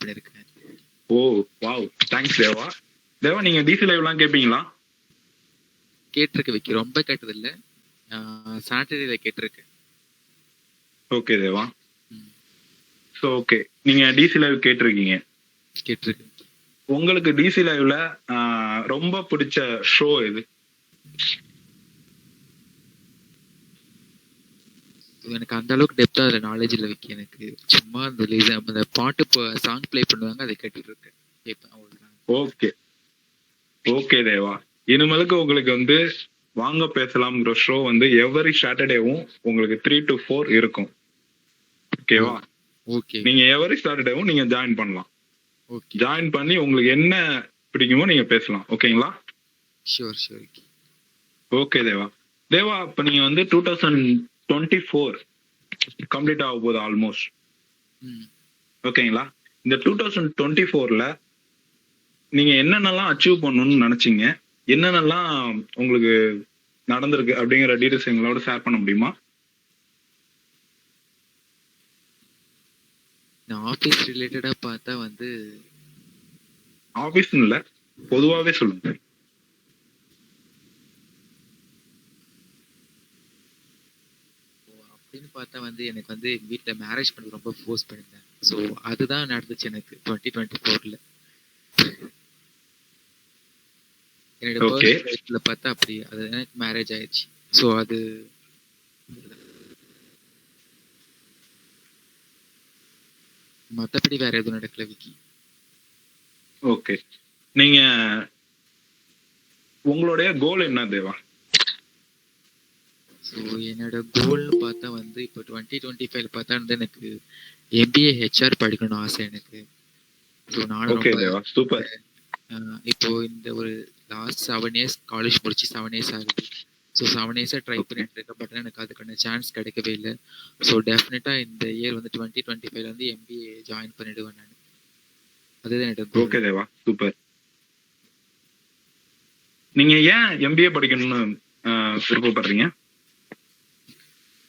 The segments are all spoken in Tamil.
பண்ணிருக்கேன். ஓ வாவ், தேங்க்ஸ் தேவா. தேவா, நீங்க டிசி லைவ்லாம் கேட்பீங்களா? கேட்டிருக்க விக்கி, ரொம்ப கேட்டது இல்ல. சாட்டர்டேல கேட்டிருக்கேன். ஓகே தேவா. ஸோ ஓகே, நீங்க டிசி லைவ் கேட்டிருக்கீங்க. கேட்டிருக்கேன். உங்களுக்கு டிசி லைவ்ல ரொம்ப பிடிச்ச ஷோ எது? எனக்கு அந்த அளவுக்கு டெப்தா அதுல நாலேஜ் இல்ல விக்கி. எனக்கு சும்மா அந்த பாட்டு சாங் ப்ளே பண்ணுவாங்க, அதை கேட்டுட்டு இருக்கேன், கேட்பேன், அவ்வளவுதான். ஓகே ஓகே தேவா, இனிமேலுக்கு உங்களுக்கு வந்து வாங்க பேசலாம்ங்கிற ஷோ வந்து எவரி சாட்டர்டேவும் உங்களுக்கு 3 to 4 இருக்கும். ஓகேவா? ஓகே. நீங்க எவரி சாட்டர்டேவும் நீங்க ஜாயின் பண்ணலாம். ஓகே. ஜாயின் பண்ணி உங்களுக்கு என்ன பிடிக்குமோ நீங்க பேசலாம். ஓகேங்களா? Sure sure. ஓகே தேவா. தேவா, இப்ப நீங்க வந்து 2024 கம்ப்ளீட் ஆக போகுது ஆல்மோஸ்ட். ஓகேங்களா? இந்த 2024ல நீங்க என்னென்னலாம் அச்சீவ் பண்ணணும்னு நினைச்சீங்க, என்னென்னலாம் உங்களுக்கு நடந்திருக்கு அப்படிங்கிற டீடைல்ஸ் எங்களோட ஷேர் பண்ண முடியுமா? ஆபீஸ் ரிலேட்டடா பார்த்தா வந்து ஆபீஸ் இல்ல, பொதுவாவே சொல்லுங்க. அப்படின்னு பார்த்தா வந்து எனக்கு வந்து வீட்டுல மேரேஜ் பண்ணி ரொம்ப ஃபோர்ஸ் பண்ணிருந்தேன். ஸோ அதுதான் நடந்துச்சு எனக்கு 2024ல. என்னோட பர்சனல் லைஃப்ல பார்த்தா அப்படி அது எனக்கு மேரேஜ் ஆயிடுச்சு. ஸோ அது மற்றபடி வேற எதுவும் நடக்கல விக்கி. ஓகே, நீங்க உங்களுடைய கோல் என்ன தேவா? ஸோ என்னோட கோல்னு பார்த்தா வந்து இப்போ 2025 பார்த்தா வந்து எனக்கு MBA HR படிக்கணும்னு ஆசை எனக்கு. ஸோ நானும் சூப்பர். இப்போ இந்த ஒரு லாஸ்ட் 7 years காலேஜ் முடிச்சு 7 years ஆகுது. ஸோ 7 years ட்ரை பண்ணிட்டு இருக்கேன். பட் எனக்கு அதுக்கான சான்ஸ் கிடைக்கவே இல்லை. ஸோ டெஃபினட்டா இந்த இயர் வந்து 2025 வந்து MBA ஜாயின் பண்ணிடுவேன் நான். அதுதான் என்னோட கோல். ஓகே தேவா, சூப்பர். நீங்க ஏன் MBA படிக்கணும்னு விருப்பப்படுறீங்க?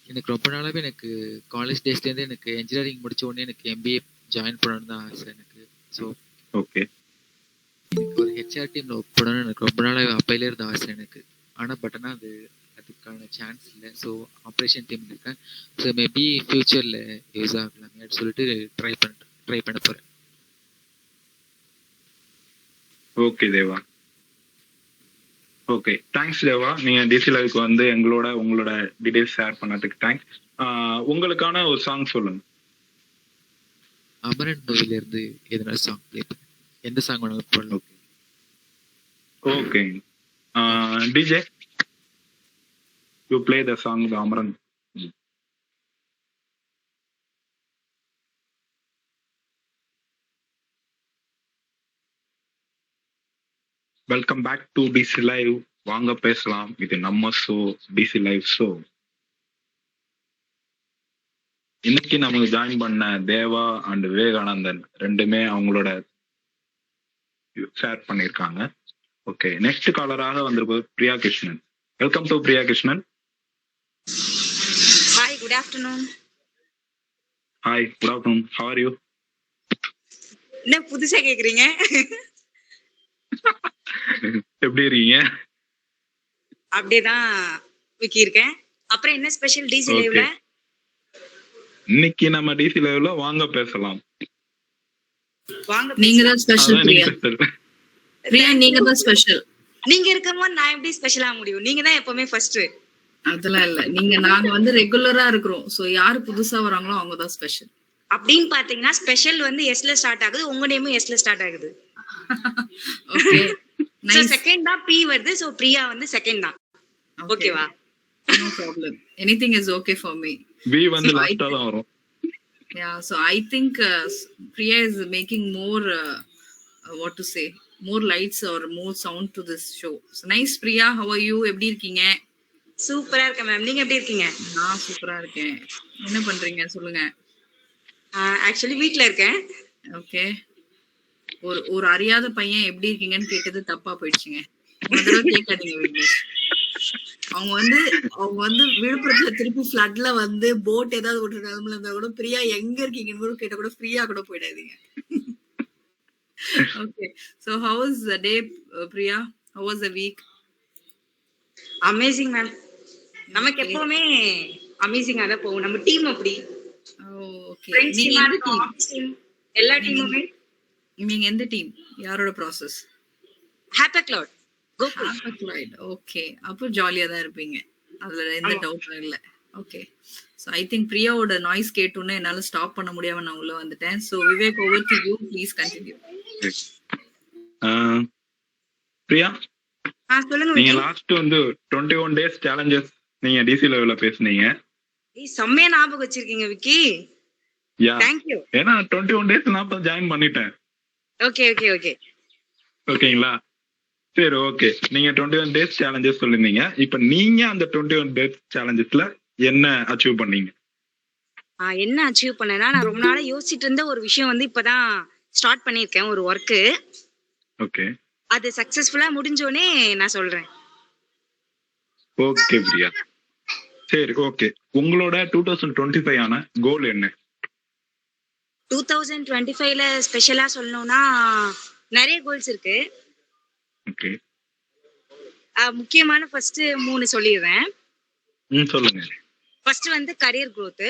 எனக்கு ரொம்ப நாளாவே எனக்கு காலேஜ் டேஸ்லேருந்து எனக்கு இன்ஜினியரிங் முடிச்ச உடனே எனக்கு MBA ஜாயின் பண்ணணும்னு தான் ஆசை எனக்கு. ஸோ ஓகே, எனக்கு ஒரு HR டீம்ல ஒர்க் பண்ணணும்னு எனக்கு ரொம்ப நாளாக அப்பையில இருந்த ஆசை எனக்கு. ஆனால் பட் ஆனால் அதுக்கான சான்ஸ் இல்லை. ஸோ ஆப்ரேஷன் டீம்ல இருக்கேன். ஸோ மேபி ஃபியூச்சர்ல யூஸ் ஆகலாமே சொல்லிட்டு ட்ரை பண்ண போறேன். ஓகே தேவா. ஓகே, தேங்க்ஸ் தேவா. நீங்க டிசி லைவ்க்கு வந்து உங்களோட டீடைல்ஸ் ஷேர் பண்ணதுக்கு தேங்க்ஸ். உங்களுக்கான ஒரு சாங் சொல்லுங்க. அமரன் மூவில இருந்து எதனா சாங் ப்ளே பண்ணு. எந்த சாங் வேணாலும் போடலாம். Okay, DJ you play the song the Amaran. Welcome back to DC live. வாங்க பேசலாம். இது நம்ம ஷோ, டிசி லைவ் ஷோ. இன்னைக்கு நமக்கு ஜாயின் பண்ண தேவா அண்ட் விவேகானந்தன் ரெண்டுமே அவங்களோட ஷேர் பண்ணியிருக்காங்க. ஓகே, நெக்ஸ்ட் காலராக வந்திருப்பது Priya Krishnan. Welcome to Priya Krishnan. Hi, good afternoon. Hi, good afternoon. How are you? என்ன புதுசா கேக்குறீங்க? எப்படி இருக்கீங்க? அப்படியேதான் விக்கி இருக்கேன். அப்புறம் என்ன ஸ்பெஷல் டிசி லைவ்ல? இன்னைக்கு நம்ம டிசி லைவ்ல வாங்க பேசலாம். வாங்க, நீங்க தான் ஸ்பெஷல் பிரியா. பிரியா நீங்க தான் ஸ்பெஷல். நீங்க இருக்கும்போது நான் எப்படி ஸ்பெஷலா முடியும்? நீங்க தான் எப்பவுமே ஃபர்ஸ்ட். அதெல்லாம் இல்ல, நாங்க வந்து ரெகுலரா இருக்கிறோம். சோ யாரு புதுசா வராங்களோ அவங்க தான் ஸ்பெஷல். அப்படின்னு பாத்தீங்கன்னா ஸ்பெஷல் வந்து எஸ்ல ஸ்டார்ட் ஆகுது, உங்க நேமும் எஸ்ல ஸ்டார்ட் ஆகுது. ஓகே, சோ செகண்ட் தான் பி வருது. சோ பிரியா வந்து செகண்ட் தான். ஓகேவா? No problem. Anything is okay for me. B வந்து லாஸ்டா தான் வரும். Yeah, so I think Priya is making more what to say, more lights or more sound to this show. So nice Priya, how are you? எப்படி இருக்கீங்க? சூப்பரா இருக்கேன் மேம். நீங்க எப்படி இருக்கீங்க? நான் சூப்பரா இருக்கேன். என்ன பண்றீங்க சொல்லுங்க. ஆக்சுவலி வீட்ல இருக்கேன். ஓகே, ஒரு அறியாத பையன் எப்படி இருக்கீங்கன்னு கேட்டது தப்பா போயிடுச்சுங்க. முதல்ல கேட்காதீங்க விக்னேஷ். அவங்க வந்து விழுப்புரத்துல திருப்பி ஃப்ளட்ல வந்து போட் ஏதாவது விட்டு நிலமல இருந்தா கூட பிரியா எங்க இருக்கீங்கன்னு கூட கேட்ட கூட ஃப்ரீயா கூட போயிடாதீங்க. So how was the day, Priya? How was the week? Amazing ma'am. நமக்கு எப்பவுமே அமேசிங்கா தான் போகும். நம்ம டீம் அப்படி ஓகே. ஃப்ரெண்ட்ஸ் நீங்க டீமா எந்த இருக்கும், டீம்? ஆஃபீஸ் டீம், எல்லா டீமுமே. நீங்க எந்த டீம்? யாரோட ப்ராசஸ்? Happy cloud Gokul. ஹாப்பக்லைட். ஓகே. அப்போ ஜாலியா தான் இருப்பீங்க. அதுல எந்த ஆமா. டவுட்டும் இல்ல. ஓகே. ஸோ ஐ திங்க் பிரியாவோட நாய்ஸ் கேட்டோன்னே என்னால ஸ்டாப் பண்ண முடியாம நான் உள்ள வந்துட்டேன். So Vivek, over to you, please continue. Priya, சொல்லுங்க நீங்க விக்கி. லாஸ்ட் வந்து 21 days challenges நீங்க டிசி லெவல்ல பேசுனீங்க. செம்மையா ஞாபகம் வச்சிருக்கீங்க விக்கி. யா, தேங்க்யூ. ஏன்னா 21 days நான் இப்ப ஜாயின் பண்ணிட்டேன். Okay okay okay. ஓகேங்களா? சரி, ஓகே. நீங்க 21 days challenges சொல்லிருந்தீங்க. இப்ப நீங்க அந்த 21 days challengesல என்ன அச்சீவ் பண்ணீங்க? என்ன அச்சீவ் பண்ணேன்னா, நான் ரொம்ப நாளா யோசிச்சுட்டு இருந்த ஒரு விஷயம் வந்து இப்பதான் ஸ்டார்ட் பண்ணியிருக்கேன், ஒரு ஒர்க்கு. ஓகே அது சக்சஸ்ஃபுல்லா முடிஞ்சோடனே நான் சொல்றேன். ஓகே பிரியா. சரி, ஓகே. உங்களோட 2025 ஆன கோல் என்ன? 2025ல ஸ்பெஷலா சொல்லணும்னா நிறைய கோல்ஸ் இருக்கு. ஓகே, முக்கியமான ஃபர்ஸ்ட் 3 சொல்லிடுறேன். சொல்லுங்க. ஃபர்ஸ்ட் வந்து career growth,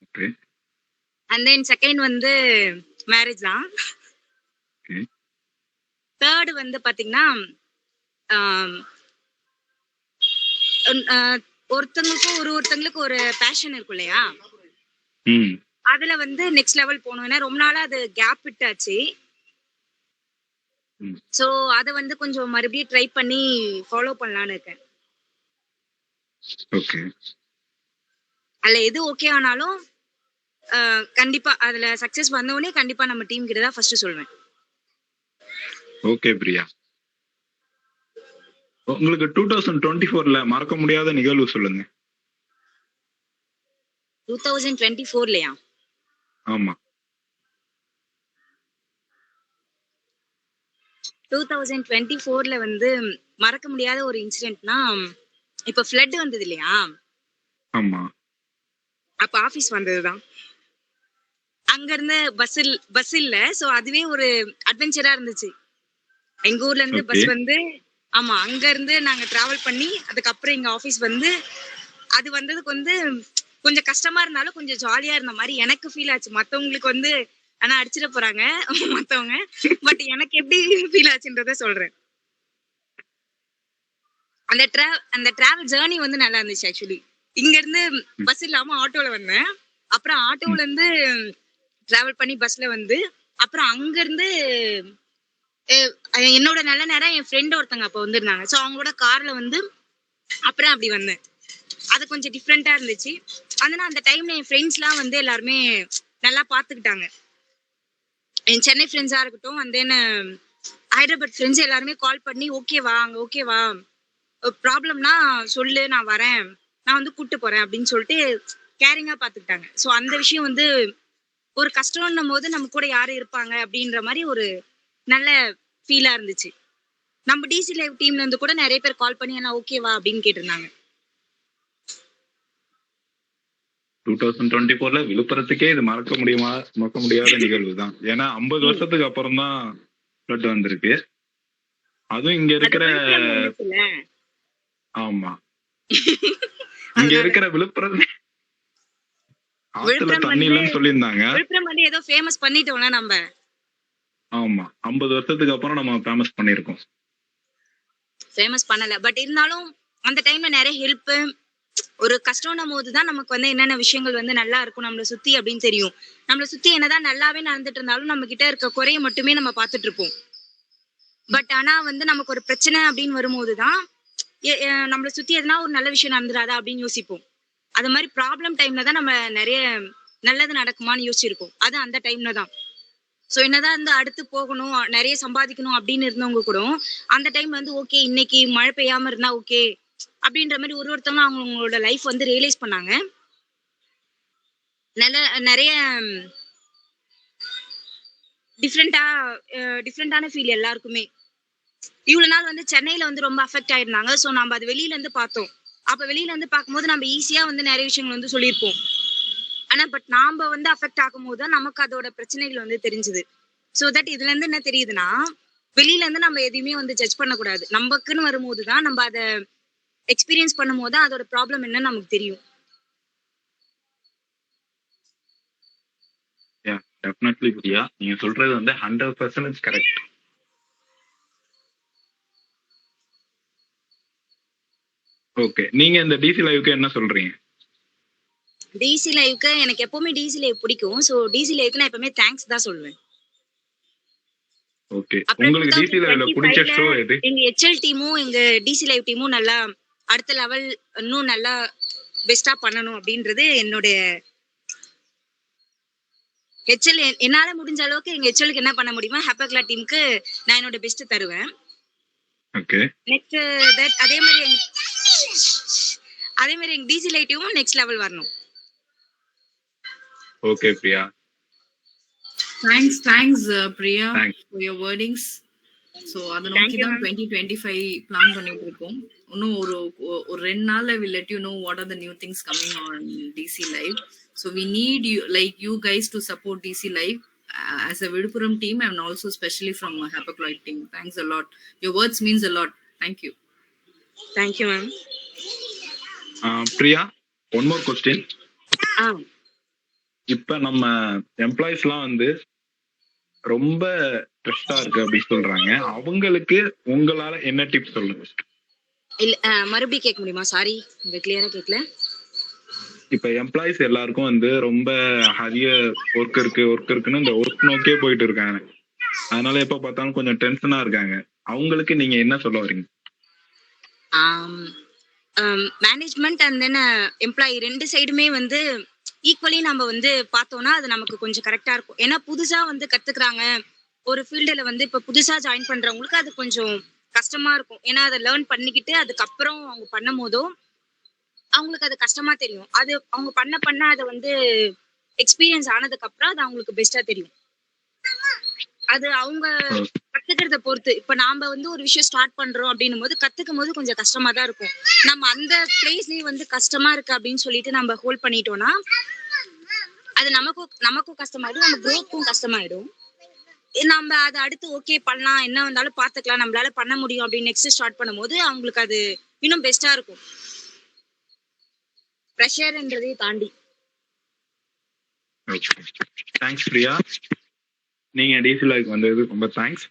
okay and then second வந்து மேரேஜ் தான். ஓகே தேர்ட் வந்து பாத்தீங்கன்னா ஒருத்தங்களுக்கு ஒரு பேஷன் இருக்கும் இல்லையா, ம் அதுல வந்து நெக்ஸ்ட் லெவல் போகணும். ஏன்னா ரொம்ப நாளா அது கேப் விட்டாச்சு. ம். சோ அத வந்து கொஞ்சம் மறுபடியும் ட்ரை பண்ணி ஃபாலோ பண்ணலாம்னு இருக்கேன். ஓகே அதுல எது ஓகே ஆனாலும் கண்டிப்பா அதுல சக்சஸ் வந்தவொடனே கண்டிப்பா நம்ம டீம் கிட்ட தான் ஃபர்ஸ்ட் சொல்வேன். ஓகே பிரியா. உங்களுக்கு 2024ல மறக்க முடியாத நிகழ்வு சொல்லுங்க. 2024லயா? ஆமா. 2024ல வந்து மறக்க முடியாத ஒரு இன்சிடென்ட்னா, இப்ப ஃப்ளட் வந்தது இல்லையா, ஆமா. அப்ப ஆபீஸ் வந்ததுதான். அங்க இருந்து பஸ் இல்ல. சோ அதுவே ஒரு அட்வென்ச்சரா இருந்துச்சு. எங்க ஊர்ல இருந்து Okay. பஸ் வந்து, ஆமா, அங்க இருந்து நாங்க டிராவல் பண்ணி அதுக்கப்புறம் எங்க ஆபீஸ் வந்து, அது வந்ததுக்கு வந்து கொஞ்சம் கஷ்டமா இருந்தாலும் கொஞ்சம் ஜாலியா இருந்த மாதிரி எனக்கு ஃபீல் ஆச்சு. மத்தவங்களுக்கு வந்து ஆனா அடிச்சிட போறாங்க மத்தவங்க, பட் எனக்கு எப்படி ஃபீல் ஆச்சுன்றத சொல்றேன். அந்த டிராவல் ஜேர்னி வந்து நல்லா இருந்துச்சு. ஆக்சுவலி இங்க இருந்து பஸ் இல்லாம ஆட்டோல வந்தேன். அப்புறம் ஆட்டோல இருந்து டிராவல் பண்ணி பஸ்ல வந்து, அப்புறம் அங்க இருந்து என்னோட நல்ல நேரம் என் ஃப்ரெண்ட் ஒருத்தங்க அப்ப வந்திருந்தாங்க. சோ அவங்களோட கார்ல வந்து அப்புறம் அப்படி வந்தேன். அது கொஞ்சம் டிஃப்ரெண்டா இருந்துச்சு. ஆனா அந்த டைம்ல என் ஃப்ரெண்ட்ஸ் எல்லாம் வந்து எல்லாருமே நல்லா பாத்துக்கிட்டாங்க. என் சென்னை ஃப்ரெண்ட்ஸா இருக்கட்டும், அண்ட் தென் ஹைதராபாத் ஃப்ரெண்ட்ஸ் எல்லாருமே கால் பண்ணி ஓகேவா, அங்க ஓகேவா, ப்ராப்ளம்னா சொல்லு, நான் வரேன், நான் வந்து கூட்டு போறேன் அப்படின்னு சொல்லிட்டு கேரிங்கா பாத்துக்கிட்டாங்க. சோ அந்த விஷயம் வந்து ஒரு கஷ்டம்னும் போது நம்ம கூட யாரு இருப்பாங்க அப்படின்ற மாதிரி ஒரு நல்ல ஃபீலா இருந்துச்சு. நம்ம டிசி லைவ் டீம்ல இருந்து கூட நிறைய பேர் கால் பண்ணி எல்லாம் ஓகேவா அப்படின்னு கேட்டிருந்தாங்க. 2024ல விழுப்புரத்துக்கே இது மறக்க முடியாத நிகழ்வு தான். ஏன்னா 50 வருஷத்துக்கு அப்புறம் தான் ஃப்ளட் வந்திருக்கு. அதுவும் இங்க இருக்கிற, ஆமா, இங்க இருக்கிற விழுப்புரம் ஆத்துல தண்ணி இல்லைன்னு சொல்லியிருந்தாங்க. விழுப்புரம் வந்து ஏதோ ஃபேமஸ் பண்ணிட்டோம்ல நம்ம. ஆமா, 50 வருஷத்துக்கு அப்புறம் நம்ம ஃபேமஸ் பண்ணிருக்கோம். ஃபேமஸ் பண்ணல, பட் இருந்தாலும் அந்த டைம்ல நிறைய ஹெல்ப், ஒரு கஷ்டம்னும் போதுதான் நமக்கு வந்து என்னென்ன விஷயங்கள் வந்து நல்லா இருக்கும் நம்மளை சுத்தி அப்படின்னு தெரியும். நம்மளை சுத்தி என்னதான் நல்லாவே நடந்துட்டு இருந்தாலும் நம்ம கிட்ட இருக்க குறைய மட்டுமே நம்ம பார்த்துட்டு இருப்போம். பட் ஆனா வந்து நமக்கு ஒரு பிரச்சனை அப்படின்னு வரும்போதுதான் நம்மளை சுத்தி எதனா ஒரு நல்ல விஷயம் நடந்துடாதா அப்படின்னு யோசிப்போம். அது மாதிரி ப்ராப்ளம் டைம்ல தான் நம்ம நிறைய நல்லது நடக்குமான்னு யோசிச்சிருக்கோம். அது அந்த டைம்ல தான். சோ என்னதான் வந்து அடுத்து போகணும், நிறைய சம்பாதிக்கணும் அப்படின்னு இருந்தவங்க கூட அந்த டைம்ல வந்து ஓகே இன்னைக்கு மழை பெய்யாம இருந்தா ஓகே அப்படின்ற மாதிரி ஒருத்தவங்க அவங்களோட லைஃப் வந்து ரியலைஸ் பண்ணாங்க. நிறைய டிஃப்ரெண்டான ஃபீல் எல்லாருக்குமே. இவ்வளவு நாள் வந்து சென்னையில வந்து ரொம்ப அஃபெக்ட் ஆயிருந்தாங்க. சோ நம்ம அது வெளியில இருந்து பார்த்தோம். அப்ப வெளியில இருந்து பார்க்கும்போது நம்ம ஈஸியா வந்து நிறைய விஷயங்கள் வந்து சொல்லியிருப்போம். ஆனா பட் நாம வந்து அஃபெக்ட் ஆகும் போது நமக்கு அதோட பிரச்சனைகள் வந்து தெரிஞ்சுது. ஸோ தட் இதுல இருந்து என்ன தெரியுதுன்னா, வெளியில இருந்து நம்ம எதையுமே வந்து ஜட்ஜ் பண்ணக்கூடாது. நமக்குன்னு வரும்போது தான் நம்ம அதை எக்ஸ்பீரியன்ஸ் பண்ணும்போது தான் அதோட ப்ராப்ளம் என்னன்னு நமக்கு தெரியும். டெஃபினெட்லி பிரியா, நீங்க சொல்றது வந்து 100% கரெக்ட். ஓகே, நீங்க இந்த டிசி லைவ்க்கு என்ன சொல்றீங்க? டிசி லைவ்க்கு எனக்கு எப்பவுமே டிசி லைவ் பிடிக்கும். ஸோ டிசி லைவ்க்கு நான் எப்பவுமே தேங்க்ஸ் தான் சொல்லுவேன். ஓகே, அப்புறம் உங்களுக்கு டிசி லைவ்ல பிடிச்ச 2025 ஷோ எது? எங்க HL டீமும் எங்க டிசி லைவ் டீமும் நல்லா அடுத்த லெவல் இன்னும் நல்லா பெஸ்டா பண்ணணும் அப்படின்றது என்னுடைய HL. என்னால முடிஞ்ச அளவுக்கு எங்க HLக்கு என்ன பண்ண முடியுமோ ஹேப்பக்லா டீமுக்கு நான் என்னோட பெஸ்ட் தருவேன். ஓகே, நெக்ஸ்ட் தட் அதே மாதிரி எங்க டிசி லைவ் டீமும் நெக்ஸ்ட் லெவல் வரணும். Okay Priya, thanks Priya Thanks. for your wordings. So அதை Thank நோக்கி you, தான் ma'am. 2025 பிளான் பண்ணிட்டு இருக்கோம். இன்னும் ஒரு 2 நாள்ல will let you know what are the new things coming on DC Live. So we need you guys to support DC Live as a Vidupuram team and also especially from Hapagloid team. Thanks a lot. Your words means a lot. Thank you. Thank you ma'am. Priya, one more question. ஆ இப்ப நம்ம எம்ப்ளாயிஸ்லாம் வந்து ரொம்ப ஸ்ட்ரெஸ்டா இருக்கு அப்படின்னு சொல்றாங்க. அவங்களுக்கு உங்களால என்ன டிப்ஸ் சொல்லுங்க? இல்ல மறுபடியும் கேட்க முடியுமா? சாரி, இங்க கிளியரா கேட்கல. இப்ப எம்ப்ளாயிஸ் எல்லாருக்கும் வந்து ரொம்ப ஹரிய ஒர்க் இருக்குன்னு இந்த ஒர்க் நோக்கியே போயிட்டு இருக்காங்க. அதனால எப்ப பார்த்தாலும் கொஞ்சம் டென்ஷனா இருக்காங்க. அவங்களுக்கு நீங்க என்ன சொல்ல வரீங்க? மேனேஜ்மெண்ட் அண்ட் தென் எம்ப்ளாயி ரெண்டு சைடுமே வந்து ஈக்குவலி நம்ம வந்து பார்த்தோம்னா அது நமக்கு கொஞ்சம் கரெக்டா இருக்கும். ஏன்னா புதுசா வந்து கத்துக்கிறாங்க ஒரு ஃபீல்டுல வந்து இப்ப புதுசா ஜாயின் பண்றவங்களுக்கு அது கொஞ்சம் கஷ்டமா இருக்கும். ஏன்னா அதை லேர்ன் பண்ணிக்கிட்டு அதுக்கப்புறம் அவங்க பண்ணும் போதும் அவங்களுக்கு அது கஷ்டமா தெரியும். அது அவங்க பண்ண அதை வந்து எக்ஸ்பீரியன்ஸ் ஆனதுக்கு அப்புறம் அது அவங்களுக்கு பெஸ்டா தெரியும். அது அவங்க கத்துக்கிறத பொறுத்து. இப்ப நாம வந்து ஒரு விஷயம் ஸ்டார்ட் பண்றோம் அப்படின்னும் போது கத்துக்கும் போது கொஞ்சம் கஷ்டமா தான் இருக்கும். நம்ம அந்த பிளேஸ்லயே வந்து கஷ்டமா இருக்கு அப்படின்னு சொல்லிட்டு நம்ம ஹோல்ட் பண்ணிட்டோம்னா அது நமக்கும் கஷ்டமாயிடும், நம்ம குரோத்துக்கும் கஷ்டமாயிடும். நம்ம அதை அடுத்து ஓகே பண்ணலாம், என்ன வந்தாலும் பாத்துக்கலாம், நம்மளால பண்ண முடியும் அப்படின்னு நெக்ஸ்ட் ஸ்டார்ட் பண்ணும்போது அவங்களுக்கு அது இன்னும் பெஸ்டா இருக்கும். ப்ரெஷர்ன்றதை தாண்டி. தேங்க்ஸ் பிரியா, நீங்க டிசி லைவ் வந்தது ரொம்ப தேங்க்ஸ்.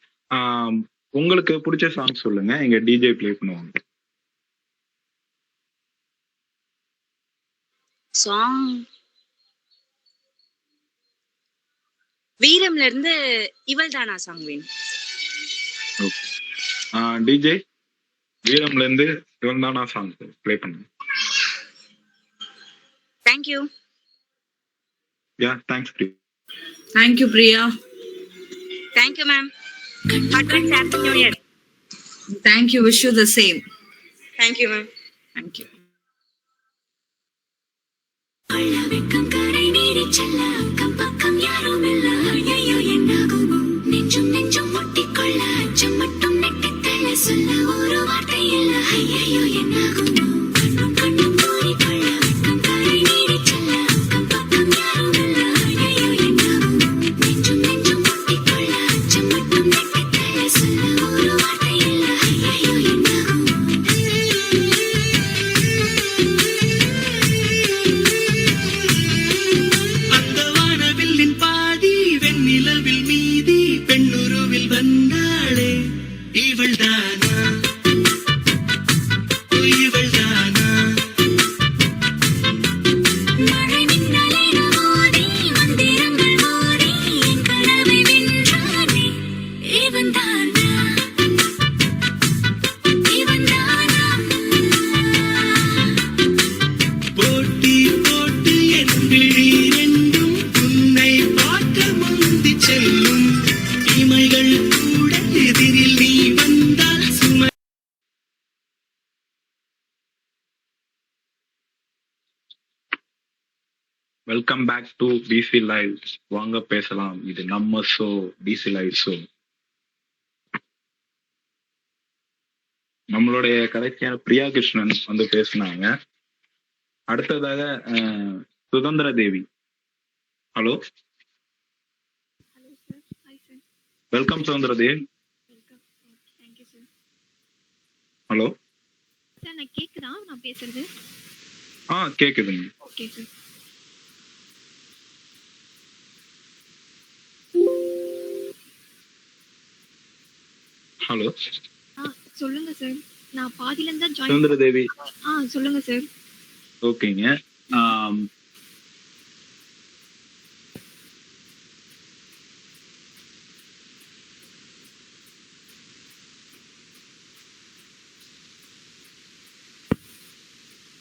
உங்களுக்கு பிடிச்ச சாங் சொல்லுங்க, எங்க டிஜே ப்ளே பண்ணுவாங்க. சாங் வீரம்ல இருந்து இவள் தானா சாங் வேணும். டிஜே வீரம்ல இருந்து இவள் தானா சாங் ப்ளே பண்ணுங்க. Thank you. Yeah, thanks Priya. Thank you, Priya. Thank you ma'am. Advance happy new year. Thank you. Wish you the same. Thank you ma'am. Thank you. வெக்கம் கரை நீடி செல்ல அக்கம் பக்கம் யாரும் இல்ல. ஐயோ என்னாகுமோ நெஞ்சும் ஒட்டிக்கொள்ள அச்சம் மட்டும் நெட்டித்தள்ள சொல்ல ஒரு வார்த்தை இல்ல. ஐயோ என்னாகுமோ கண்ணும் மூடிக்கொள்ள வெக்கம் கரை நீடி செல்ல அக்கம் பக்கம் யாரும் இல்ல. ஐயோ என்னாகுமோ நெஞ்சும் ஒட்டிக்கொள்ள அச்சம் மட்டும் நெட்டித்தள்ள சொல்ல ஒரு வார்த்தை இல்ல. ஐயோ என்னாகுமோ நிலவில் மீதி பெண்ணுருவில் வந்தாளே இவள் தானா இவள் தானா. மழை மின்னலின மோதி மந்திரங்கள் மோதி என் கனவை வென்றானே இவன் தானா இவன் தானா. போட்டி போட்டு என் விழி ரெண்டும் உன்னை பார்க்க முந்தி செல்லும். இமைகள் கூட எதிரில் நீ வந்தால் சுமை. Welcome back to DC live. வாங்க பேசலாம், இது நம்ம ஷோ, டிசி லைவ் ஷோ. நம்மளுடைய கடைசியான பிரியா கிருஷ்ணன் வந்து பேசினாங்க. அடுத்ததாக Suthanthira Devi. Hello welcome Suthanthiradevi. Welcome. Thank you sir. Hello. Sir நான் கேக்குதா நான் பேசுறது? கேக்குதுங்க. Okay sir. ஹலோ. சொல்லுங்க சார். நான் பாதியில இருந்தா ஜாயின். சுதந்திரதேவி. சொல்லுங்க சார். ஓகேங்க.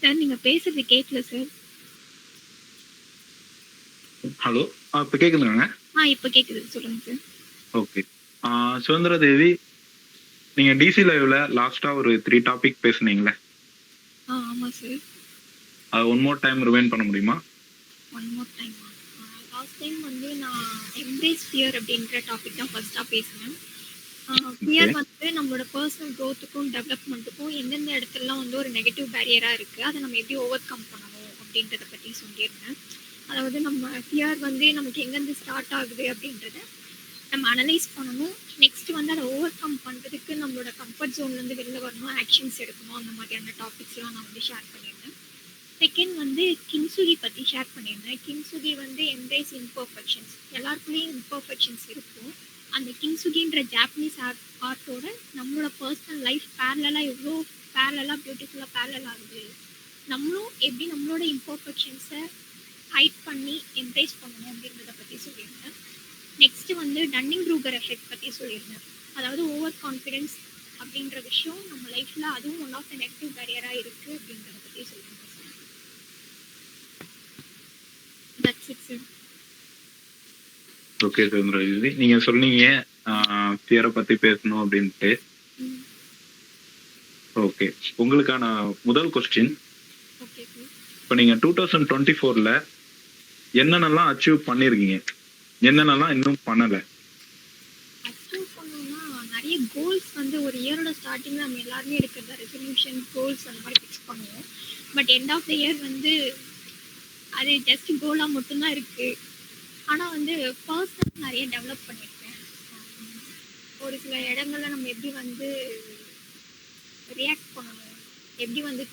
சார் நீங்க பேசுறது கேட்கல சார். ஹலோ. இப்ப கேக்குதுங்க? இப்ப கேக்குது. சொல்லுங்க சார். ஓகே. சுதந்திரதேவி, நீங்க டிசி லைவ்ல லாஸ்டா ஒரு 3 டாபிக் பேசுனீங்களே, ஆமா சார். அது ஒன் மோர் டைம் ரிவைண்ட் பண்ண முடியுமா? One more time. Last time வந்து நான் எம்ப்ரேஸ் ஃபியர் அப்படின்ற டாபிக் தான் ஃபர்ஸ்டா பேசினேன். ஃபியர் வந்து நம்மளோட பர்சனல் க்ரோத்துக்கும் டெவலப்மெண்ட்டுக்கும் எந்தெந்த இடத்துலலாம் வந்து ஒரு நெகட்டிவ் பேரியரா இருக்கு, அதை நம்ம எப்படி ஓவர் கம் பண்ணணும் அப்படின்றத பத்தி சொல்லியிருந்தேன். அதாவது நம்ம ஃபியர் வந்து நமக்கு எங்கேருந்து ஸ்டார்ட் ஆகுது அப்படின்றத நம்ம அனலைஸ் பண்ணணும். நெக்ஸ்ட் வந்து அதை ஓவர் கம் பண்ணுறதுக்கு நம்மளோட கம்ஃபர்ட் ஜோன்லேருந்து வெளில வரணும், ஆக்ஷன்ஸ் எடுக்கணும். அந்த மாதிரியான டாபிக்ஸ்லாம் நான் வந்து ஷேர் பண்ணியிருந்தேன். செகண்ட் வந்து கின்சுகி பற்றி ஷேர் பண்ணியிருந்தேன். கின்சுகி வந்து எம்ப்ரேஸ் இம்பர்ஃபெக்ஷன்ஸ். எல்லாருக்குள்ளேயும் இம்பர்ஃபெக்ஷன்ஸ் இருக்கும். அந்த கின்சுகின்ற ஜாப்பனீஸ் ஆர்ட்டோட நம்மளோட பர்சனல் லைஃப் பேரலாக எவ்வளோ பேரலாக பியூட்டிஃபுல்லாக பேரல் ஆகுது, நம்மளும் எப்படி நம்மளோட இம்பர்ஃபெக்ஷன்ஸை ஹைட் பண்ணி எம்ப்ரேஸ் பண்ணணும் அப்படின்றத பற்றி சொல்லியிருந்தேன். நெக்ஸ்ட் வந்து டன்னிங் க்ரூகர் எஃபெக்ட் பற்றி சொல்லியிருந்தேன். அதாவது ஓவர் கான்ஃபிடென்ஸ் அப்படின்ற விஷயம் நம்ம லைஃப்பில் அதுவும் ஒன் ஆஃப் த நெகட்டிவ் பேரியராக இருக்குது அப்படின்றத பற்றி சொல்லியிருந்தேன் sir. That's it sir. Okay Suthanthiradevi, நீங்க சொன்னீங்க ஃபியரை பத்தி பேசணும் அப்படின்ட்டு. ஓகே, உங்களுக்கான முதல் கொஸ்டின். Okay sir. இப்போ நீங்க 2024ல என்னென்னலாம் அச்சீவ் பண்ணிருக்கீங்க, என்னென்னலாம் இன்னும் பண்ணல? அச்சீவ் பண்ணணும்னா நிறைய கோல்ஸ் வந்து ஒரு இயரோட ஸ்டார்டிங்கில் நம்ம எல்லாருமே எடுக்கிறத ரெசல்யூஷன் கோல்ஸ் அந்த மாதிரி ஃபிக்ஸ் பண்ணுவோம். But end of the year வந்து அது ஜஸ்ட் கோலாக மட்டும்தான் இருக்குது. ஆனால் வந்து பர்சனல் நிறைய டெவலப் பண்ணியிருக்கேன். ஒரு சில இடங்களில் நம்ம எப்படி வந்து ரியாக்ட் பண்ணணும், எப்படி வந்து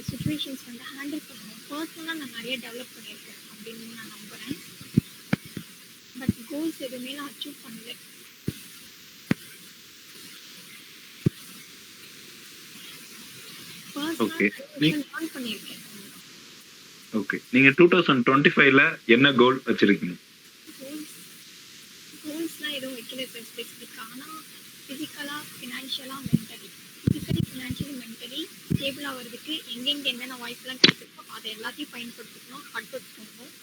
சுச்சுவேஷன்ஸ் வந்து ஹேண்டில் பண்ணணும், பர்சனலாக நான் நிறைய டெவலப் பண்ணியிருக்கேன் அப்படின்னு நான் நம்புகிறேன். பட் கோல்ஸ் எதுவுமே நான் அச்சீவ் பண்ணல. பர்சனலாக பண்ணியிருக்கேன். ஓகே, நீங்க 2025ல என்ன கோல் வச்சிருக்கீங்க? கோல்ஸ்லாம் எதுவும் வைக்கல சார் ஸ்பெசிஃபிக்காக. ஆனால் ஃபிசிக்கலாக, ஃபினான்ஷியலாக, mentally, physically financially mentally stable ஆகிறதுக்கு எங்கெங்கே என்னென்ன வாய்ப்பெல்லாம் கிடைச்சிருக்கோ அதை எல்லாத்தையும் பயன்படுத்திக்கணும், ஹார்ட் ஒர்க் பண்ணணும்.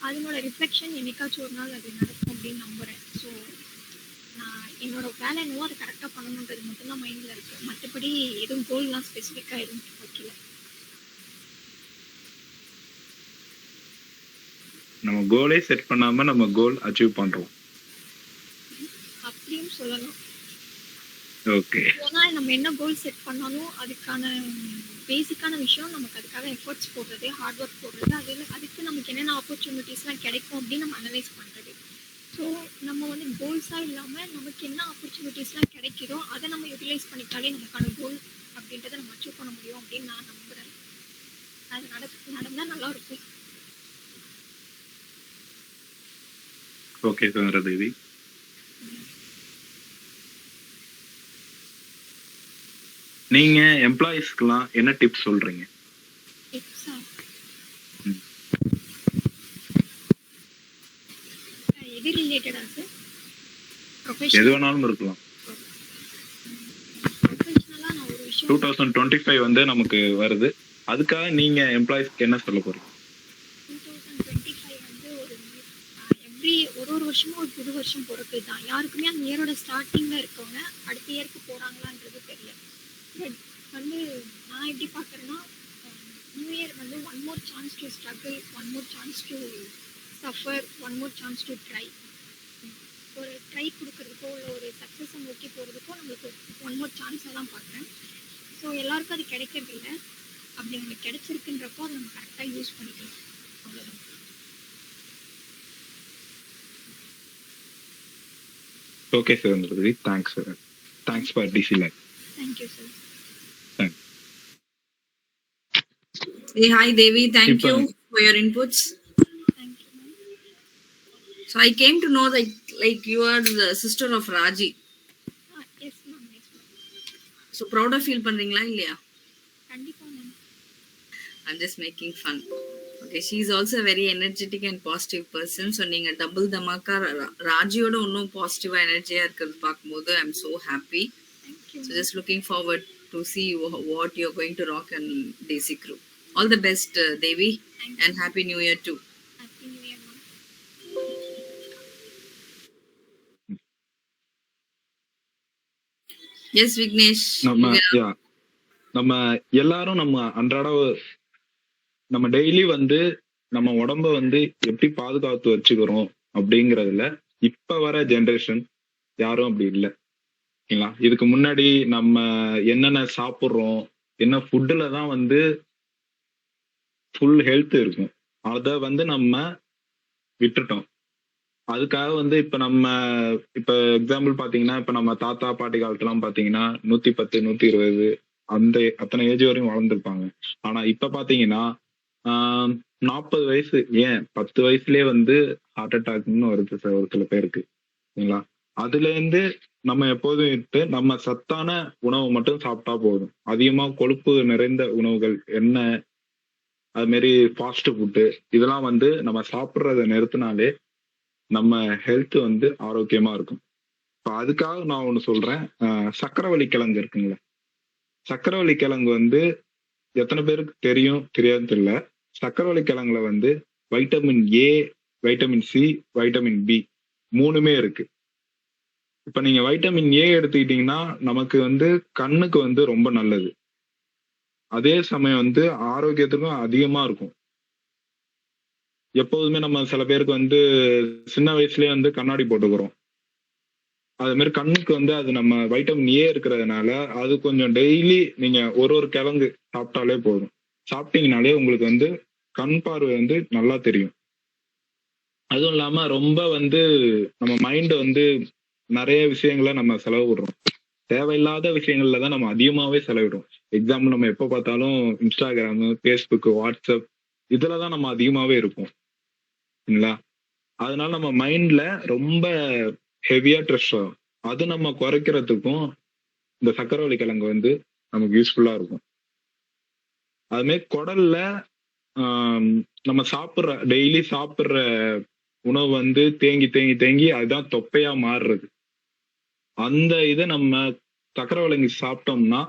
அதனோட ரிஃப்ளெக்ஷன் என்னைக்காச்சும் ஒரு நாள் அது நடக்கும் அப்படின்னு நம்புகிறேன். ஸோ நான் என்னோட வேலை என்னவோ அதை கரெக்டாக பண்ணணுன்றது மட்டும்தான் மைண்டில் இருக்குது. மற்றபடி எதுவும் கோல்லாம் ஸ்பெசிஃபிக்காக எதுவும் வைக்கல. நம்ம கோலே செட் பண்ணாம நம்ம கோல் அச்சீவ் பண்றோம் அப்படின்னு சொல்லலாம். ஓகே, ஏன்னா நம்ம என்ன கோல் செட் பண்ணாலும் அதுக்கான பேசிக்கான விஷயம் நமக்கு அதுக்காக எஃபர்ட்ஸ் போடுறது, ஹார்ட் ஒர்க் போடுறது, அதுக்கு நமக்கு என்னென்ன ஆப்பர்ச்சுனிட்டிஸ்லாம் கிடைக்கும் அப்படின்னு நம்ம அனலைஸ் பண்ணுறது. ஸோ நம்ம வந்து கோல்ஸாக இல்லாமல் நமக்கு என்ன ஆப்பர்ச்சுனிட்டிஸ்லாம் கிடைக்குதோ அதை நம்ம யூட்டிலைஸ் பண்ணிட்டாலே நமக்கான கோல் அப்படின்றத நம்ம அச்சீவ் பண்ண முடியும் அப்படின்னு நான் நம்புகிறேன். அது நடந்தால் நல்லா இருக்கும். ஓகே சுதந்திரதேவி, நீங்க எம்ப்ளாயிஸ்க்குலாம் என்ன டிப்ஸ் சொல்றீங்க? எது ரிலேட்டடா சார்? எது வேணாலும் இருக்கலாம். ப்ரொஃபஷனலா நான் ஒரு விஷயம் 2025 வந்து நமக்கு வருது, அதுக்காக நீங்க எம்ப்ளாயிஸ்க்கு என்ன சொல்ல போறீங்க? 2025 வந்து ஒரு வருஷமும் ஒரு புது வருஷம் பிறகு தான். யாருக்குமே அந்த இயரோட ஸ்டார்டிங்கில் இருக்கவங்க அடுத்த இயருக்கு போகிறாங்களான்றது தெரியல. பட் வந்து நான் எப்படி பார்க்குறேன்னா, நியூ இயர் வந்து one more chance to struggle, one more chance to suffer, one more chance to try. ஒரு ட்ரை கொடுக்கறதுக்கோ இல்லை ஒரு சக்ஸஸை நோக்கி போகிறதுக்கோ நம்மளுக்கு ஒன் மோர் சான்ஸாக தான் பார்க்குறேன். ஸோ எல்லாருக்கும் அது கிடைக்கிறது இல்லை. அப்படி நம்மளுக்கு கிடைச்சிருக்குன்றப்போ அதை நம்ம கரெக்டாக யூஸ் பண்ணிக்கலாம். அவ்வளோதான். Okay Suganthi, thanks sir. Thanks for DC life. Thank you sir. Hey, hi Devi, thank you for your inputs. Thank you ma'am. So I came to know that like you are the sister of Raji. Yes ma'am, yes ma'am. So proud of feel பண்றீங்களா இல்லையா? கண்டிப்பாக ma'am. I'm just making fun. Okay, she is also a very energetic and positive person. So நீங்க டபுள் தமாக்கா ராஜியோட இன்னும் பாசிட்டிவா எனர்ஜியா இருக்கிறது பார்க்கும்போது I'm so happy. Thank you. So just looking forward to see what you're going to rock in DC Crew. All the best, Devi, and Happy New Year too. Happy new year ma'am. Yes, Vignesh. நம்ம எல்லாரும் நம்ம அன்றாட நம்ம டெய்லி வந்து நம்ம உடம்ப வந்து எப்படி பாதுகாத்து வச்சுக்கிறோம் அப்படிங்கறதுல இப்ப வர ஜெனரேஷன் யாரும் அப்படி இல்லை. ஓகேங்களா? இதுக்கு முன்னாடி நம்ம என்னென்ன சாப்பிட்றோம், என்ன ஃபுட்டுல தான் வந்து ஃபுல் ஹெல்த் இருக்கும், அதை வந்து நம்ம விட்டுட்டோம். அதுக்காக வந்து இப்ப எக்ஸாம்பிள் பாத்தீங்கன்னா, இப்ப நம்ம தாத்தா பாட்டி காலத்துலாம் பாத்தீங்கன்னா 110 120 அத்தனை ஏஜ் வரையும் வளர்ந்துருப்பாங்க. ஆனா இப்ப பாத்தீங்கன்னா 40 வயசு, ஏன் 10 வயசுலயே வந்து ஹார்ட் அட்டாக்னு வருது சார் ஒரு சில பேருக்கு. சரிங்களா? அதுல இருந்து நம்ம எப்போதும் இட்டு நம்ம சத்தான உணவு மட்டும் சாப்பிட்டா போதும். அதிகமா கொழுப்பு நிறைந்த உணவுகள், எண்ணெய், அது மாதிரி ஃபாஸ்ட் ஃபுட்டு இதெல்லாம் வந்து நம்ம சாப்பிட்றத நிறுத்தினாலே நம்ம ஹெல்த் வந்து ஆரோக்கியமா இருக்கும். இப்போ அதுக்காக நான் ஒன்று சொல்றேன். சக்கரவள்ளி கிழங்கு இருக்குங்களா, சக்கரவள்ளி கிழங்கு வந்து எத்தனை பேருக்கு தெரியும் தெரியாதுன்னு தெரியல. சக்கரவள்ளி கிழங்குல வந்து vitamin A, vitamin C, vitamin B மூணுமே இருக்கு. இப்ப நீங்க வைட்டமின் ஏ எடுத்துக்கிட்டீங்கன்னா நமக்கு வந்து கண்ணுக்கு வந்து ரொம்ப நல்லது. அதே சமயம் வந்து ஆரோக்கியத்துக்கும் அதிகமா இருக்கும். எப்போதுமே நம்ம சில பேருக்கு வந்து சின்ன வயசுலயே வந்து கண்ணாடி போட்டுக்கிறோம். அது மாதிரி கண்ணுக்கு வந்து அது நம்ம வைட்டமின் ஏ இருக்கிறதுனால அது கொஞ்சம் டெய்லி நீங்க ஒரு கிழங்கு சாப்பிட்டாலே போதும். சாப்பிட்டீங்கனாலே உங்களுக்கு வந்து கண் பார்வை வந்து நல்லா தெரியும். அதுவும் இல்லாம ரொம்ப வந்து நம்ம மைண்ட் வந்து நிறைய விஷயங்களை நம்ம செலவு விடுறோம். தேவையில்லாத விஷயங்கள்ல தான் நம்ம அதிகமாவே செலவிடுறோம். எக்ஸாம்பிள் நம்ம எப்போ பார்த்தாலும் இன்ஸ்டாகிராமு, ஃபேஸ்புக்கு, வாட்ஸ்அப் இதுலதான் நம்ம அதிகமாவே இருப்போம். சரிங்களா? அதனால நம்ம மைண்ட்ல ரொம்ப ஹெவியா ஸ்ட்ரெஸ் ஆகும். அது நம்ம குறைக்கிறதுக்கும் இந்த சக்கரவள்ளி கிழங்கு வந்து நமக்கு யூஸ்ஃபுல்லா இருக்கும். அதுமாதிரி குடல்ல நம்ம டெய்லி சாப்பிட்ற உணவு வந்து தேங்கி தேங்கி தேங்கி அதுதான் தொப்பையா மாறுறது. அந்த இதை நம்ம சக்கரவள்ளி சாப்பிட்டோம்னா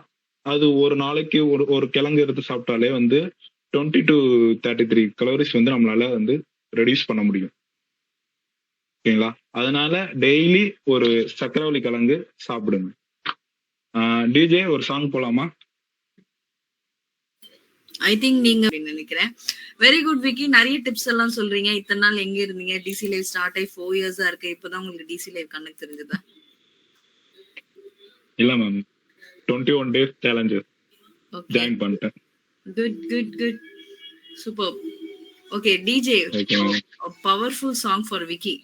அது ஒரு நாளைக்கு ஒரு கிழங்கு எடுத்து சாப்பிட்டாலே வந்து 20 to 33 கலோரிஸ் வந்து நம்மளால வந்து ரெடியூஸ் பண்ண முடியும். ஓகேங்களா? அதனால டெய்லி ஒரு சக்கரவள்ளி கிழங்கு சாப்பிடுங்க. டிஜே ஒரு சாங் போலாமா? ஐ திங்க் நீங்க நினைக்கிறேன். வெரி குட் விக்கி, நிறைய டிப்ஸ் எல்லாம் சொல்றீங்க. இத்தனை நாள் எங்க இருந்தீங்க? டிசி லைவ் ஸ்டார்ட் ஆகி 4 years இருக்கு. இப்பதான் உங்களுக்கு டிசி லைவ் கண்ணுக்கு தெரிஞ்சதா? இல்ல மேம், 21 days சேலஞ்சு ஜாயின் பண்ணிட்டேன். Good good good, super. Okay DJ, a powerful song for Vicky.